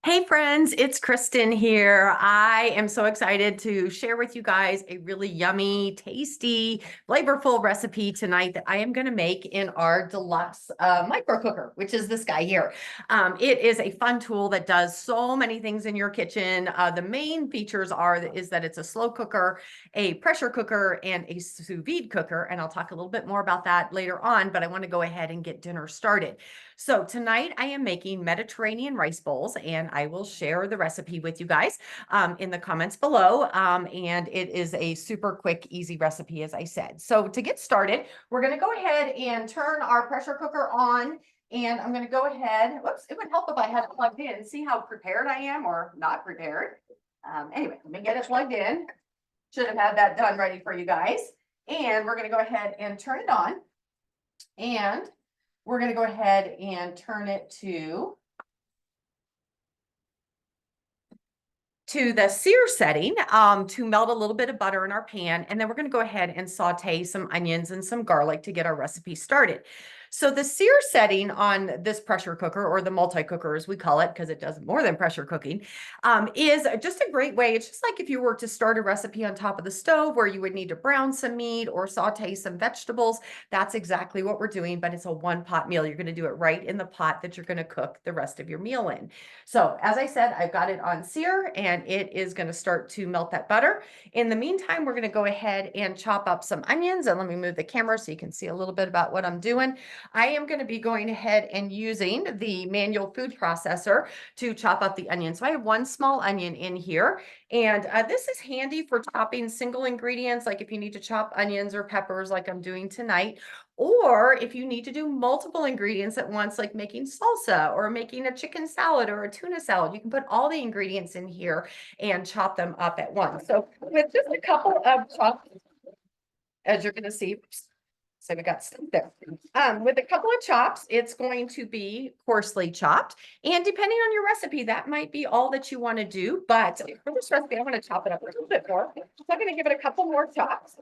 Hey friends, it's Kristin here. I am so excited to share with you guys a really yummy, tasty, flavorful recipe tonight that I am going to make in our Deluxe micro cooker, which is this guy here. It is a fun tool that does so many things in your kitchen. The main features is that it's a slow cooker, a pressure cooker, and a sous vide cooker. And I'll talk a little bit more about that later on, but I want to go ahead and get dinner started. So tonight I am making Mediterranean rice bowls, and I will share the recipe with you guys in the comments below. And it is a super quick, easy recipe, as I said. So to get started, we're going to go ahead and turn our pressure cooker on. And I'm going to go ahead. Whoops, it would help if I had it plugged in. See how prepared I am or not prepared. Anyway, let me get it plugged in. Should have had that done ready for you guys. And we're going to go ahead and turn it on. And we're going to go ahead and turn it to the sear setting to melt a little bit of butter in our pan. And then we're going to go ahead and saute some onions and some garlic to get our recipe started. So the sear setting on this pressure cooker, or the multi-cooker as we call it, because it does more than pressure cooking, is just a great way. It's just like if you were to start a recipe on top of the stove where you would need to brown some meat or saute some vegetables. That's exactly what we're doing, but it's a one-pot meal. You're going to do it right in the pot that you're going to cook the rest of your meal in. So as I said, I've got it on sear and it is going to start to melt that butter. In the meantime, we're going to go ahead and chop up some onions, and let me move the camera so you can see a little bit about what I'm doing. I am going to be going ahead and using the manual food processor to chop up the onions. So I have one small onion in here, and this is handy for chopping single ingredients, like if you need to chop onions or peppers like I'm doing tonight, or if you need to do multiple ingredients at once, like making salsa or making a chicken salad or a tuna salad. You can put all the ingredients in here and chop them up at once. So with just a couple of chops, as you're going to see, so we got stuff there. With a couple of chops, it's going to be coarsely chopped. And depending on your recipe, that might be all that you want to do. But for this recipe, I want to chop it up a little bit more. So I'm going to give it a couple more chops.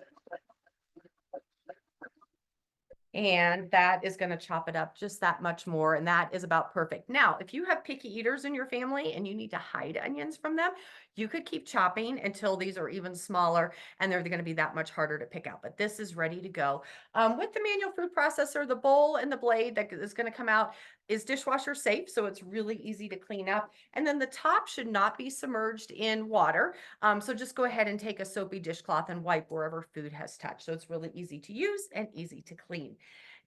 And that is going to chop it up just that much more. And that is about perfect. Now, if you have picky eaters in your family and you need to hide onions from them, you could keep chopping until these are even smaller and they're going to be that much harder to pick out. But this is ready to go. With the manual food processor, the bowl and the blade that is going to come out is dishwasher safe. So it's really easy to clean up. And then the top should not be submerged in water. So just go ahead and take a soapy dishcloth and wipe wherever food has touched. So it's really easy to use and easy to clean.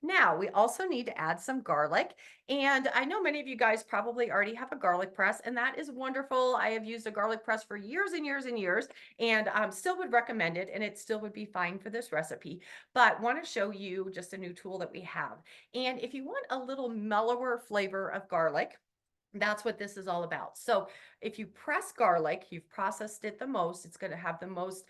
Now, we also need to add some garlic. And I know many of you guys probably already have a garlic press, and that is wonderful. I have used a garlic press for years and years and years, and still would recommend it, and it still would be fine for this recipe. But want to show you just a new tool that we have. And if you want a little mellower flavor of garlic, that's what this is all about. So if you press garlic, you've processed it the most, it's going to have the most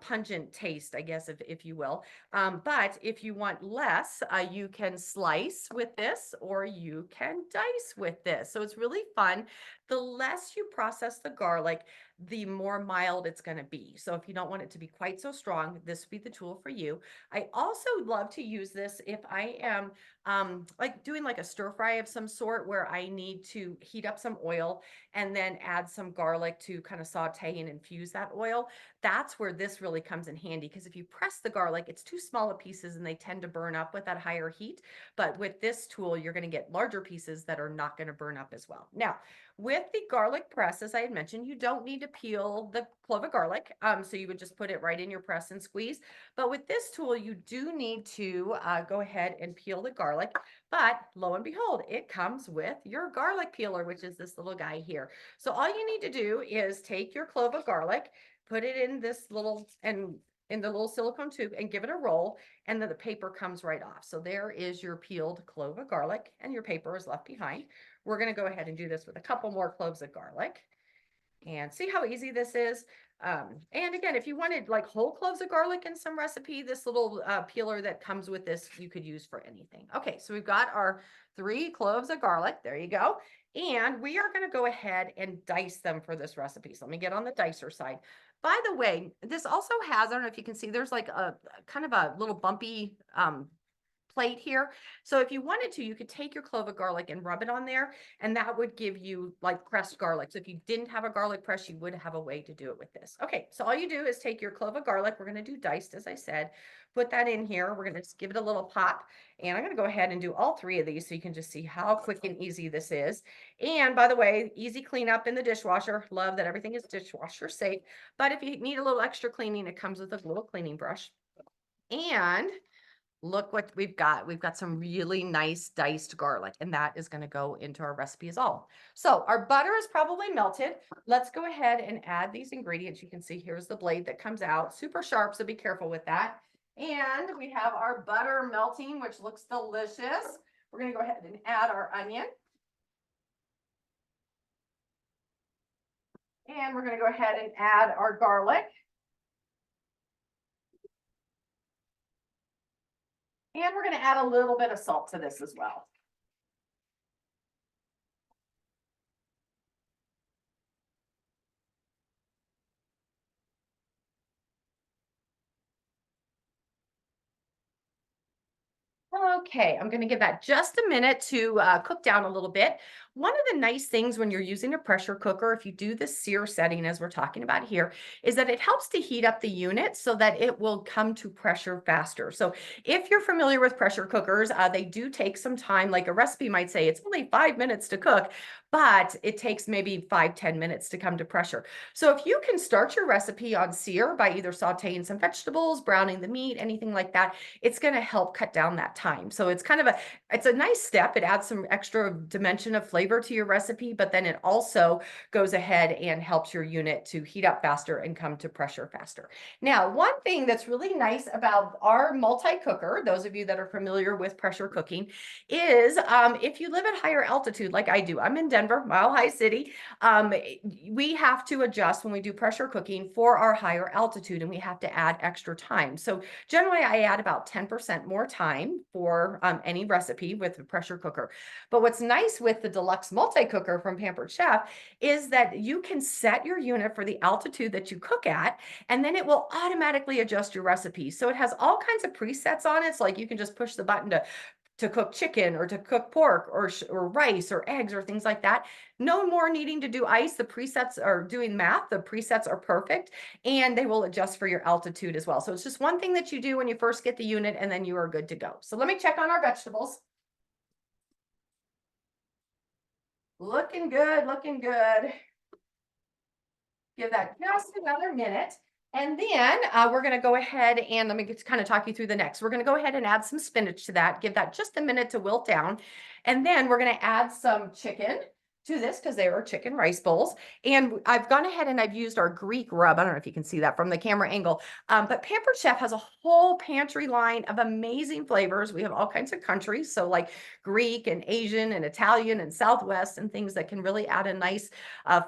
pungent taste, I guess, if you will. But if you want less, you can slice with this or you can dice with this. So it's really fun. The less you process the garlic, the more mild it's going to be. So if you don't want it to be quite so strong, this would be the tool for you. I also love to use this if I am like doing like a stir fry of some sort where I need to heat up some oil and then add some garlic to kind of saute and infuse that oil. That's where this really comes in handy, because if you press the garlic, it's too small of pieces and they tend to burn up with that higher heat. But with this tool, you're going to get larger pieces that are not going to burn up as well. Now, with the garlic press, as I had mentioned, you don't need to peel the clove of garlic. So you would just put it right in your press and squeeze. But with this tool, you do need to go ahead and peel the garlic. But lo and behold, it comes with your garlic peeler, which is this little guy here. So all you need to do is take your clove of garlic, put it in this little, and in the little silicone tube, and give it a roll, and then the paper comes right off. So there is your peeled clove of garlic, and your paper is left behind. We're going to go ahead and do this with a couple more cloves of garlic. And see how easy this is. And again, if you wanted like whole cloves of garlic in some recipe, this little peeler that comes with this, you could use for anything. Okay, so we've got our 3 cloves of garlic. There you go. And we are going to go ahead and dice them for this recipe. So let me get on the dicer side. By the way, this also has, I don't know if you can see, there's like a kind of a little bumpy plate here. So if you wanted to, you could take your clove of garlic and rub it on there, and that would give you like pressed garlic. So if you didn't have a garlic press, you would have a way to do it with this. Okay, so all you do is take your clove of garlic. We're going to do diced, as I said. Put that in here. We're going to just give it a little pop. And I'm going to go ahead and do all three of these so you can just see how quick and easy this is. And by the way, easy cleanup in the dishwasher. Love that everything is dishwasher safe. But if you need a little extra cleaning, it comes with a little cleaning brush. And look what we've got. We've got some really nice diced garlic, and that is going to go into our recipe as well. So our butter is probably melted. Let's go ahead and add these ingredients. You can see here's the blade that comes out. Super sharp, so be careful with that. And we have our butter melting, which looks delicious. We're going to go ahead and add our onion. And we're going to go ahead and add our garlic. And we're going to add a little bit of salt to this as well. Okay, I'm going to give that just a minute to cook down a little bit. One of the nice things when you're using a pressure cooker, if you do the sear setting as we're talking about here, is that it helps to heat up the unit so that it will come to pressure faster. So if you're familiar with pressure cookers, they do take some time. Like a recipe might say it's only 5 minutes to cook, but it takes maybe 5-10 minutes to come to pressure. So if you can start your recipe on sear by either sauteing some vegetables, browning the meat, anything like that, it's going to help cut down that time. So it's kind of it's a nice step. It adds some extra dimension of flavor to your recipe, but then it also goes ahead and helps your unit to heat up faster and come to pressure faster. Now, one thing that's really nice about our multi-cooker, those of you that are familiar with pressure cooking, is if you live at higher altitude like I do, I'm in Denver, Mile High City, we have to adjust when we do pressure cooking for our higher altitude, and we have to add extra time. So generally, I add about 10% more time for any recipe with the pressure cooker. But what's nice with the Deluxe multi-cooker from Pampered Chef is that you can set your unit for the altitude that you cook at, and then it will automatically adjust your recipe. So it has all kinds of presets on it. So like you can just push the button to cook chicken or to cook pork or rice or eggs or things like that. No more needing to do ice. The presets are doing math. The presets are perfect, and they will adjust for your altitude as well. So it's just one thing that you do when you first get the unit, and then you are good to go. So let me check on our vegetables. Looking good, looking good. Give that just another minute. And then we're going to go ahead and let me kind of talk you through the next. We're going to go ahead and add some spinach to that. Give that just a minute to wilt down. And then we're going to add some chicken to this because they are chicken rice bowls. And I've gone ahead and I've used our Greek rub. I don't know if you can see that from the camera angle, but Pampered Chef has a whole pantry line of amazing flavors. We have all kinds of countries. So like Greek and Asian and Italian and Southwest and things that can really add a nice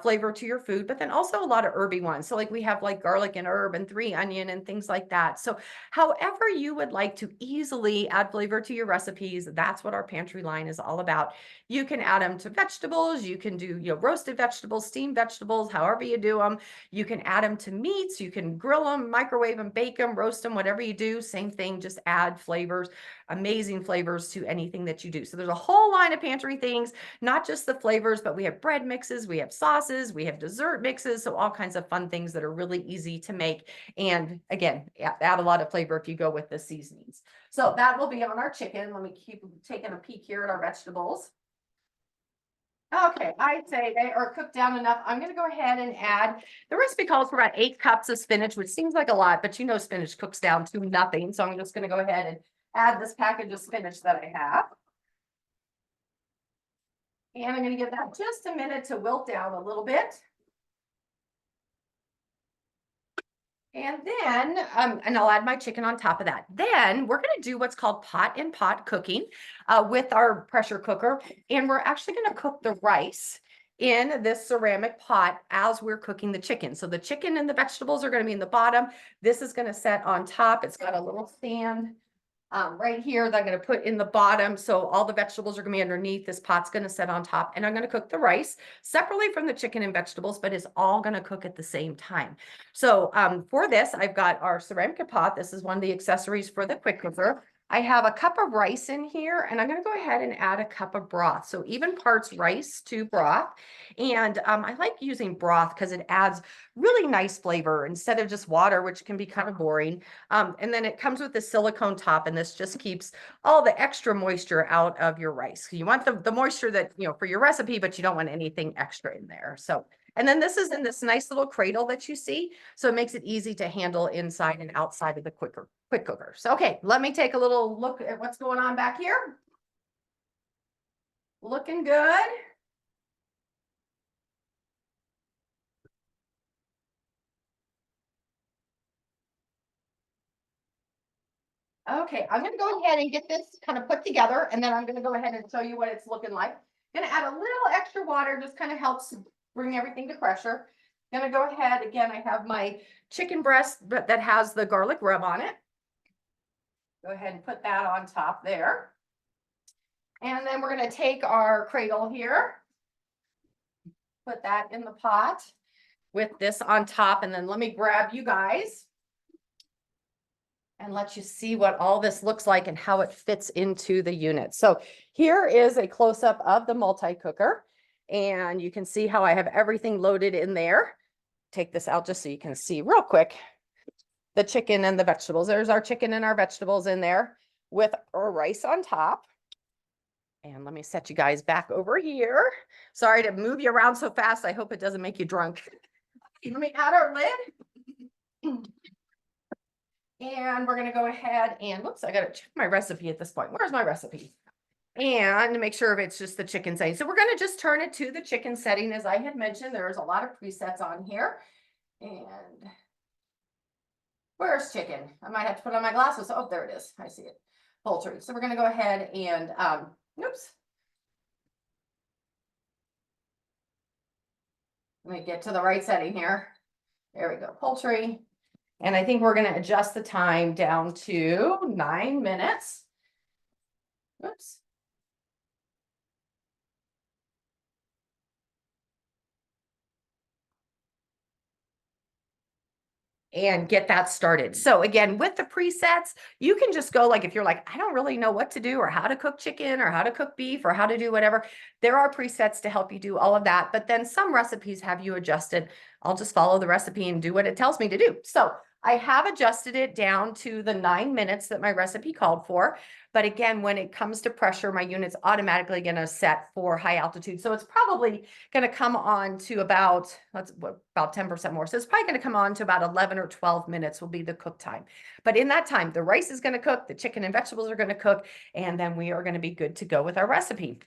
flavor to your food, but then also a lot of herby ones. So like we have like garlic and herb and 3 onion and things like that. So however you would like to easily add flavor to your recipes, that's what our pantry line is all about. You can add them to vegetables. You can do, roasted vegetables, steamed vegetables, however you do them. You can add them to meats. You can grill them, microwave them, bake them, roast them, whatever you do. Same thing, just add flavors, amazing flavors to anything that you do. So there's a whole line of pantry things, not just the flavors, but we have bread mixes, we have sauces, we have dessert mixes. So all kinds of fun things that are really easy to make. And again, add a lot of flavor if you go with the seasonings. So that will be on our chicken. Let me keep taking a peek here at our vegetables. Okay, I'd say they are cooked down enough. I'm going to go ahead and add, the recipe calls for about 8 cups of spinach, which seems like a lot, but spinach cooks down to nothing. So I'm just going to go ahead and add this package of spinach that I have. And I'm going to give that just a minute to wilt down a little bit. And then, and I'll add my chicken on top of that. Then we're going to do what's called pot-in-pot cooking with our pressure cooker. And we're actually going to cook the rice in this ceramic pot as we're cooking the chicken. So the chicken and the vegetables are going to be in the bottom. This is going to set on top. It's got a little stand right here that I'm going to put in the bottom. So all the vegetables are going to be underneath. This pot's going to set on top, and I'm going to cook the rice separately from the chicken and vegetables, but it's all going to cook at the same time. So for this, I've got our ceramic pot. This is one of the accessories for the quick cooker. I have a cup of rice in here, and I'm going to go ahead and add a cup of broth. So even parts rice to broth. And I like using broth because it adds really nice flavor instead of just water, which can be kind of boring. And then it comes with the silicone top, and this just keeps all the extra moisture out of your rice. You want the moisture that, for your recipe, but you don't want anything extra in there. So, and then this is in this nice little cradle that you see. So it makes it easy to handle inside and outside of the quick cooker. So, okay, let me take a little look at what's going on back here. Looking good. Okay, I'm going to go ahead and get this kind of put together, and then I'm going to go ahead and show you what it's looking like. Going to add a little extra water, just kind of helps bring everything to pressure. Going to go ahead, again, I have my chicken breast that has the garlic rub on it. Go ahead and put that on top there. And then we're going to take our cradle here, put that in the pot with this on top, and then let me grab you guys and let you see what all this looks like and how it fits into the unit. So here is a close-up of the multi-cooker, and you can see how I have everything loaded in there. Take this out just so you can see real quick the chicken and the vegetables. There's our chicken and our vegetables in there with our rice on top. And let me set you guys back over here. Sorry to move you around so fast. I hope it doesn't make you drunk. Let me add our lid. And we're going to go ahead and, whoops, I got to check my recipe at this point. Where's my recipe? And make sure if it's just the chicken setting. So we're going to just turn it to the chicken setting. As I had mentioned, there's a lot of presets on here. And where's chicken? I might have to put on my glasses. Oh, there it is. I see it. Poultry. So we're going to go ahead and, oops. Let me get to the right setting here. There we go. Poultry. And I think we're going to adjust the time down to 9 minutes. Oops. And get that started. So again, with the presets, you can just go like, if you're like, I don't really know what to do or how to cook chicken or how to cook beef or how to do whatever, there are presets to help you do all of that. But then some recipes have you adjusted. I'll just follow the recipe and do what it tells me to do. So I have adjusted it down to the 9 minutes that my recipe called for. But again, when it comes to pressure, my unit's automatically going to set for high altitude. So it's probably going to come on to about 10% more. So it's probably going to come on to about 11 or 12 minutes will be the cook time. But in that time, the rice is going to cook, the chicken and vegetables are going to cook, and then we are going to be good to go with our recipe.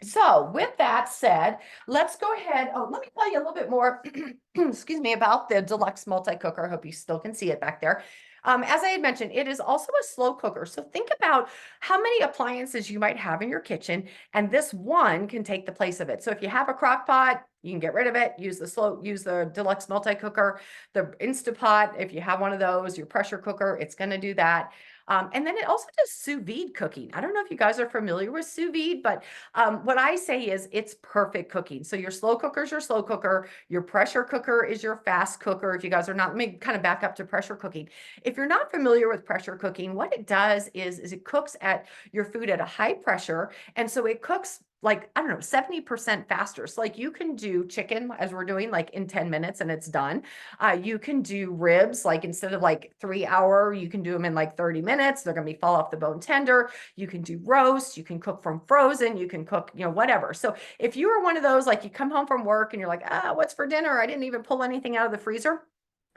So with that said, let's go ahead. Oh, let me tell you a little bit more, excuse me, about the Deluxe multi-cooker. I hope you still can see it back there. As I had mentioned, it is also a slow cooker. So think about how many appliances you might have in your kitchen, and this one can take the place of it. So if you have a crock pot, you can get rid of it, use the Deluxe multi-cooker, the Instapot. If you have one of those, your pressure cooker, it's going to do that. And then it also does sous vide cooking. I don't know if you guys are familiar with sous vide, but what I say is it's perfect cooking. So your slow cooker is your slow cooker. Your pressure cooker is your fast cooker. If you guys are not, let me kind of back up to pressure cooking. If you're not familiar with pressure cooking, what it does is it cooks at your food at a high pressure. And so it cooks like, I don't know, 70% faster. So like you can do chicken as we're doing like in 10 minutes and it's done. You can do ribs, like instead of like 3 hour, you can do them in like 30 minutes. They're going to be fall off the bone tender. You can do roast, you can cook from frozen, you can cook, whatever. So if you are one of those, like you come home from work and you're like, what's for dinner? I didn't even pull anything out of the freezer.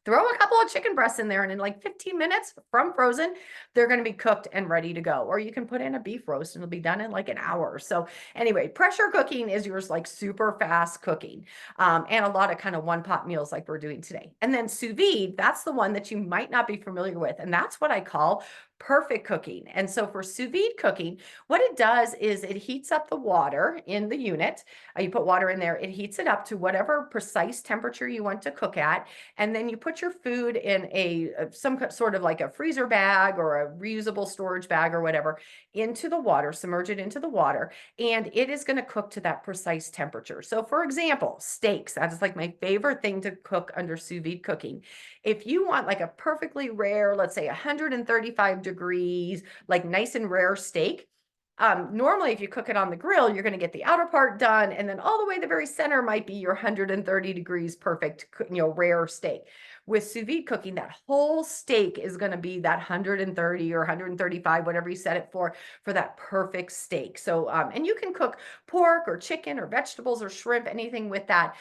Throw a couple of chicken breasts in there, and in like 15 minutes from frozen, they're going to be cooked and ready to go. Or you can put in a beef roast and it'll be done in like an hour. So anyway, pressure cooking is yours like super fast cooking, and a lot of kind of one pot meals like we're doing today. And then sous vide, that's the one that you might not be familiar with. And that's what I call perfect cooking. And so for sous vide cooking, what it does is it heats up the water in the unit. You put water in there, it heats it up to whatever precise temperature you want to cook at. And then you put your food in some sort of like a freezer bag or a reusable storage bag or whatever into the water, submerge it into the water, and it is going to cook to that precise temperature. So for example, steaks, that is like my favorite thing to cook under sous vide cooking. If you want like a perfectly rare, let's say 135 degrees, like nice and rare steak. Normally, if you cook it on the grill, you're going to get the outer part done, and then all the way to the very center might be your 130 degrees perfect, rare steak. With sous vide cooking, that whole steak is going to be that 130 or 135, whatever you set it for that perfect steak. So, and you can cook pork or chicken or vegetables or shrimp, anything with that.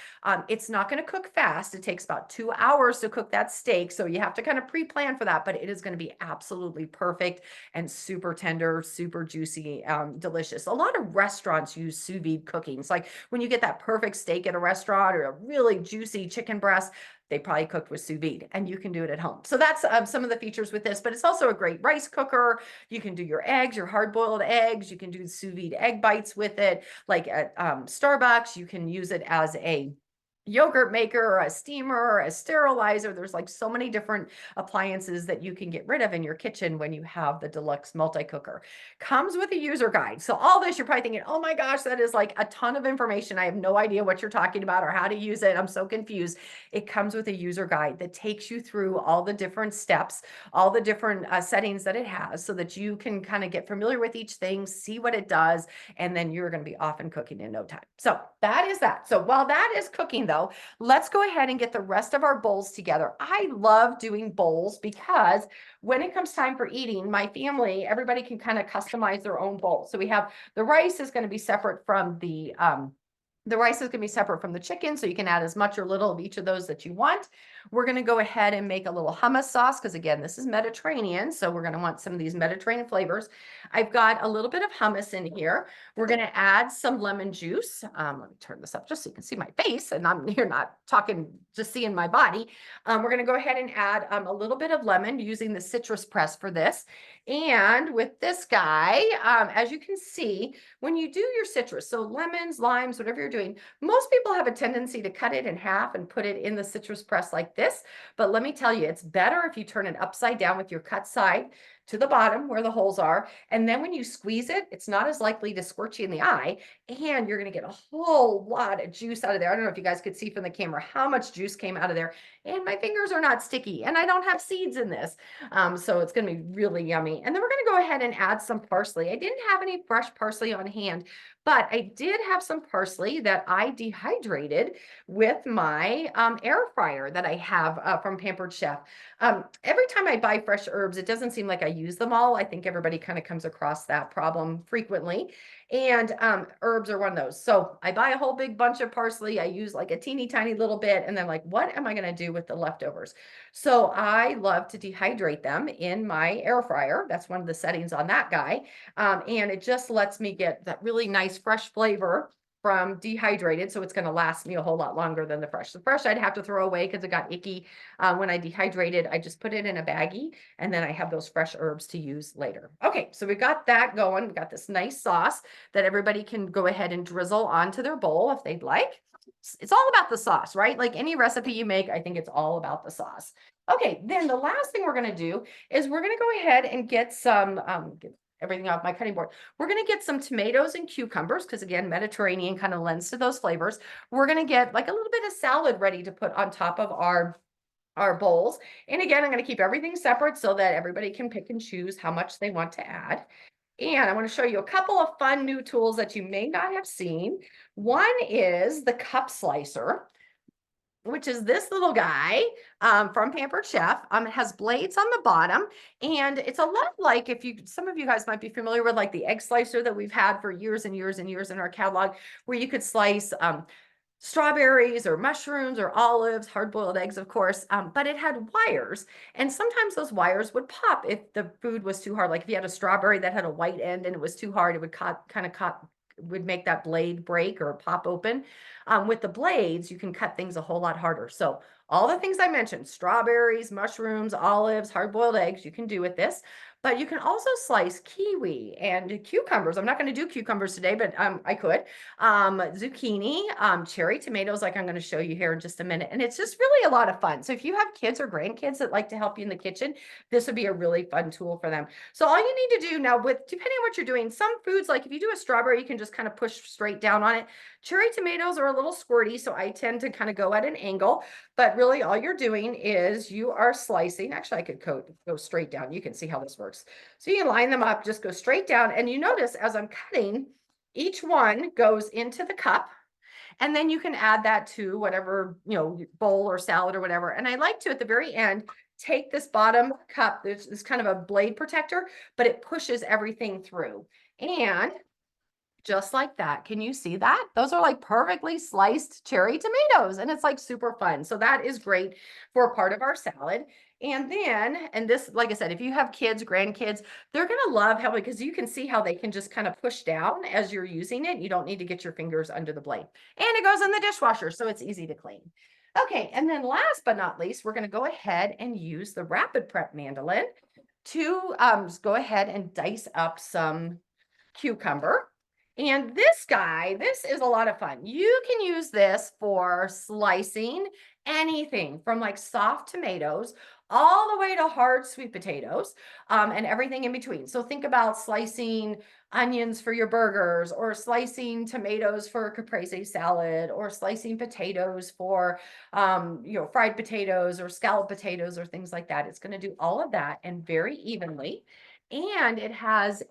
It's not going to cook fast. It takes about 2 hours to cook that steak. So you have to kind of pre-plan for that, but it is going to be absolutely perfect and super tender, super juicy, delicious. A lot of restaurants use sous vide cooking. It's like when you get that perfect steak at a restaurant or a really juicy chicken breast, they probably cooked with sous vide, and you can do it at home. So that's some of the features with this, but it's also a great rice cooker. You can do your eggs, your hard-boiled eggs. You can do sous vide egg bites with it. Like at Starbucks, you can use it as a yogurt maker or a steamer or a sterilizer. There's like so many different appliances that you can get rid of in your kitchen when you have the Deluxe multi-cooker. Comes with a user guide. So all this, you're probably thinking, oh my gosh, that is like a ton of information. I have no idea what you're talking about or how to use it. I'm so confused. It comes with a user guide that takes you through all the different steps, all the different settings that it has, so that you can kind of get familiar with each thing, see what it does, and then you're going to be off and cooking in no time. So that is that. So while that is cooking though, let's go ahead and get the rest of our bowls together. I love doing bowls because when it comes time for eating, my family, everybody can kind of customize their own bowl. So we have the rice is going to be separate from the rice is going to be separate from the chicken, so you can add as much or little of each of those that you want. We're going to go ahead and make a little hummus sauce because, again, this is Mediterranean, so we're going to want some of these Mediterranean flavors. I've got a little bit of hummus in here. We're going to add some lemon juice. Let me turn this up just so you can see my face, and I'm here not talking, just seeing my body. We're going to go ahead and add a little bit of lemon using the citrus press for this. And with this guy, as you can see, when you do your citrus, so lemons, limes, whatever you're doing, most people have a tendency to cut it in half and put it in the citrus press like this. But let me tell you, it's better if you turn it upside down with your cut side to the bottom where the holes are. And then when you squeeze it, it's not as likely to squirt you in the eye, and you're going to get a whole lot of juice out of there. I don't know if you guys could see from the camera how much juice came out of there, and my fingers are not sticky, and I don't have seeds in this. So it's going to be really yummy. And then we're going to go ahead and add some parsley. I didn't have any fresh parsley on hand, but I did have some parsley that I dehydrated with my air fryer that I have from Pampered Chef. Every time I buy fresh herbs, it doesn't seem like I use them all. I think everybody kind of comes across that problem frequently. And herbs are one of those. So I buy a whole big bunch of parsley. I use like a teeny tiny little bit, and then like, what am I going to do with the leftovers? So I love to dehydrate them in my air fryer. That's one of the settings on that guy. And it just lets me get that really nice fresh flavor from dehydrated, so it's going to last me a whole lot longer than the fresh. The fresh I'd have to throw away because it got icky. When I dehydrated, I just put it in a baggie, and then I have those fresh herbs to use later. Okay, so we got that going. We got this nice sauce that everybody can go ahead and drizzle onto their bowl if they'd like. It's all about the sauce, right? Like any recipe you make, I think it's all about the sauce. Okay, then the last thing we're going to do is we're going to go ahead and get some everything off my cutting board. We're going to get some tomatoes and cucumbers because, again, Mediterranean kind of lends to those flavors. We're going to get like a little bit of salad ready to put on top of our bowls. And again, I'm going to keep everything separate so that everybody can pick and choose how much they want to add. And I want to show you a couple of fun new tools that you may not have seen. One is the cup slicer, which is this little guy from Pampered Chef. It has blades on the bottom, and it's a lot like, some of you guys might be familiar with like the egg slicer that we've had for years and years and years in our catalog, where you could slice strawberries or mushrooms or olives, hard-boiled eggs, of course, but it had wires, and sometimes those wires would pop if the food was too hard. Like if you had a strawberry that had a white end and it was too hard, it would make that blade break or pop open. With the blades, you can cut things a whole lot harder. So all the things I mentioned, strawberries, mushrooms, olives, hard-boiled eggs, you can do with this. But you can also slice kiwi and cucumbers. I'm not going to do cucumbers today, but I could. Zucchini, cherry tomatoes, like I'm going to show you here in just a minute. And it's just really a lot of fun. So if you have kids or grandkids that like to help you in the kitchen, this would be a really fun tool for them. So all you need to do now, depending on what you're doing, some foods, like if you do a strawberry, you can just kind of push straight down on it. Cherry tomatoes are a little squirty, so I tend to kind of go at an angle, but really all you're doing is you are slicing. Actually, I could go straight down. You can see how this works. So you can line them up, just go straight down. And you notice as I'm cutting, each one goes into the cup. And then you can add that to whatever, bowl or salad or whatever. And I like to, at the very end, take this bottom cup, there's kind of a blade protector, but it pushes everything through. And just like that. Can you see that? Those are like perfectly sliced cherry tomatoes, and it's like super fun. So that is great for a part of our salad. And then, and this, like I said, if you have kids, grandkids, they're going to love how, because you can see how they can just kind of push down as you're using it. You don't need to get your fingers under the blade. And it goes in the dishwasher, so it's easy to clean. Okay, and then last but not least, we're going to go ahead and use the Rapid Prep mandolin to go ahead and dice up some cucumber. And this guy, this is a lot of fun. You can use this for slicing anything from like soft tomatoes all the way to hard sweet potatoes, and everything in between. So think about slicing onions for your burgers, or slicing tomatoes for a caprese salad, or slicing potatoes for fried potatoes or scalloped potatoes or things like that. It's going to do all of that and very evenly. And it has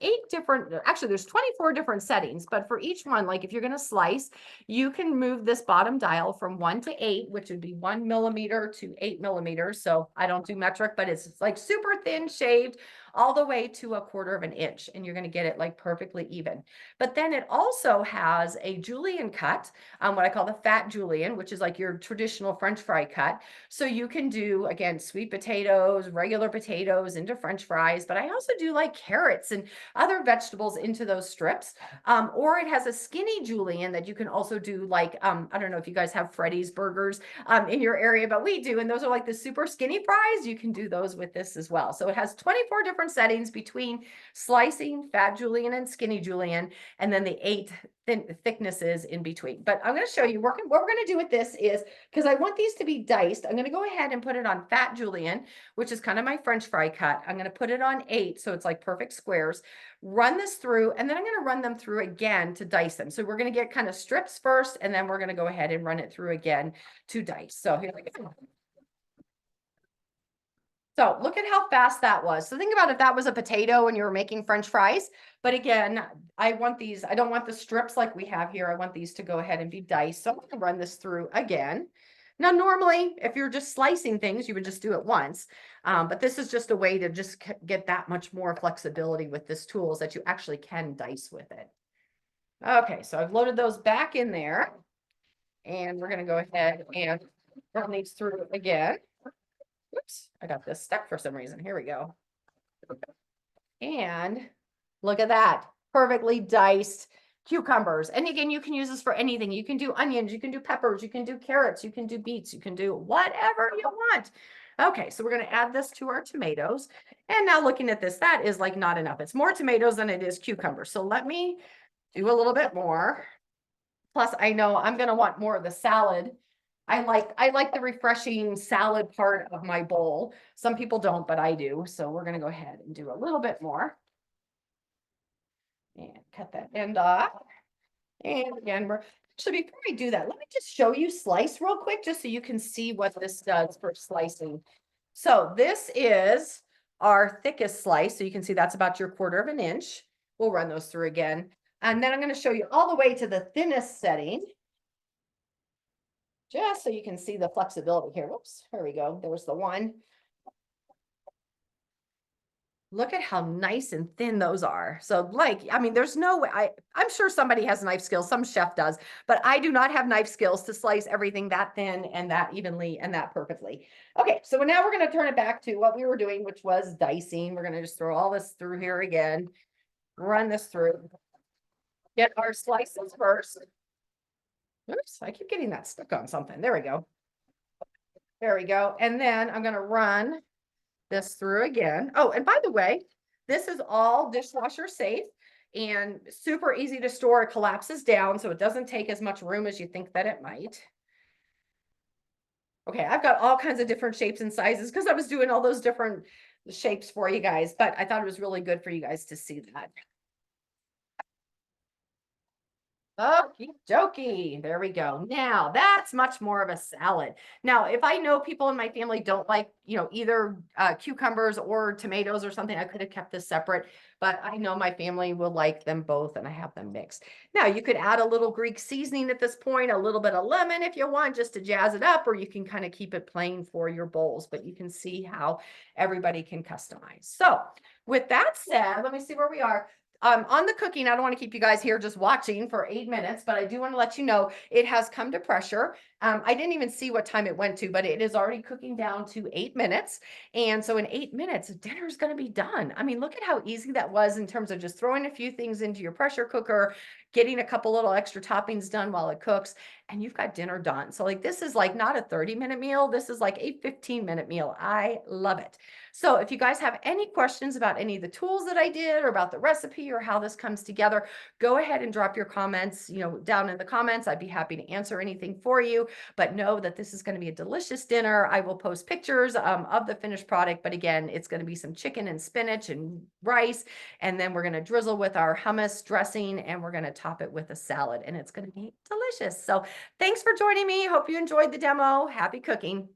actually there's 24 different settings, but for each one, like if you're going to slice, you can move this bottom dial from 1 to 8, which would be 1 millimeter to 8 millimeters. So I don't do metric, but it's like super thin shaved all the way to 1/4 of an inch, and you're going to get it like perfectly even. But then it also has a julienne cut, what I call the fat julienne, which is like your traditional French fry cut. So you can do, again, sweet potatoes, regular potatoes into French fries, but I also do like carrots and other vegetables into those strips. Or it has a skinny julienne that you can also do, like, I don't know if you guys have Freddy's burgers in your area, but we do. And those are like the super skinny fries. You can do those with this as well. So it has 24 different settings between slicing, fat julienne and skinny julienne, and then the 8 thicknesses in between. But I'm going to show you what we're going to do with this is, because I want these to be diced, I'm going to go ahead and put it on fat julienne, which is kind of my French fry cut. I'm going to put it on 8, so it's like perfect squares. Run this through, and then I'm going to run them through again to dice them. So we're going to get kind of strips first, and then we're going to go ahead and run it through again to dice. So here we go. So look at how fast that was. So think about if that was a potato and you were making French fries. But again, I want these, I don't want the strips like we have here. I want these to go ahead and be diced. So I'm going to run this through again. Now, normally, if you're just slicing things, you would just do it once. But this is just a way to just get that much more flexibility with this tool, is that you actually can dice with it. Okay, so I've loaded those back in there. And we're going to go ahead and run these through again. Oops, I got this stuck for some reason. Here we go. And look at that, perfectly diced cucumbers. And again, you can use this for anything. You can do onions, you can do peppers, you can do carrots, you can do beets, you can do whatever you want. Okay, so we're going to add this to our tomatoes. And now looking at this, that is like not enough. It's more tomatoes than it is cucumbers. So let me do a little bit more. Plus, I know I'm going to want more of the salad. I like the refreshing salad part of my bowl. Some people don't, but I do. So we're going to go ahead and do a little bit more. And cut that end off. And again, actually, before I do that, let me just show you slice real quick, just so you can see what this does for slicing. So this is our thickest slice. So you can see that's about your 1/4 of an inch. We'll run those through again. And then I'm going to show you all the way to the thinnest setting, just so you can see the flexibility here. Whoops, here we go. There was the one. Look at how nice and thin those are. So like, I mean, there's no way, I'm sure somebody has knife skills, some chef does, but I do not have knife skills to slice everything that thin and that evenly and that perfectly. Okay, so now we're going to turn it back to what we were doing, which was dicing. We're going to just throw all this through here again, run this through, get our slices first. Oops, I keep getting that stuck on something. There we go. There we go. And then I'm going to run this through again. Oh, and by the way, this is all dishwasher safe and super easy to store. It collapses down, so it doesn't take as much room as you think that it might. Okay, I've got all kinds of different shapes and sizes because I was doing all those different shapes for you guys, but I thought it was really good for you guys to see that. Okie dokie. There we go. Now that's much more of a salad. Now, if I know people in my family don't like, either cucumbers or tomatoes or something, I could have kept this separate, but I know my family will like them both and I have them mixed. Now, you could add a little Greek seasoning at this point, a little bit of lemon if you want, just to jazz it up, or you can kind of keep it plain for your bowls, but you can see how everybody can customize. So, with that said, let me see where we are. On the cooking, I don't want to keep you guys here just watching for 8 minutes, but I do want to let you know it has come to pressure. I didn't even see what time it went to, but it is already cooking down to 8 minutes. And so in 8 minutes, dinner is going to be done. I mean, look at how easy that was in terms of just throwing a few things into your pressure cooker, getting a couple little extra toppings done while it cooks, and you've got dinner done. So like this is like not a 30-minute meal. This is like a 15-minute meal. I love it. So if you guys have any questions about any of the tools that I did or about the recipe or how this comes together, go ahead and drop your comments, down in the comments. I'd be happy to answer anything for you, but know that this is going to be a delicious dinner. I will post pictures of the finished product, but again, it's going to be some chicken and spinach and rice, and then we're going to drizzle with our hummus dressing, and we're going to top it with a salad, and it's going to be delicious. So thanks for joining me. Hope you enjoyed the demo. Happy cooking.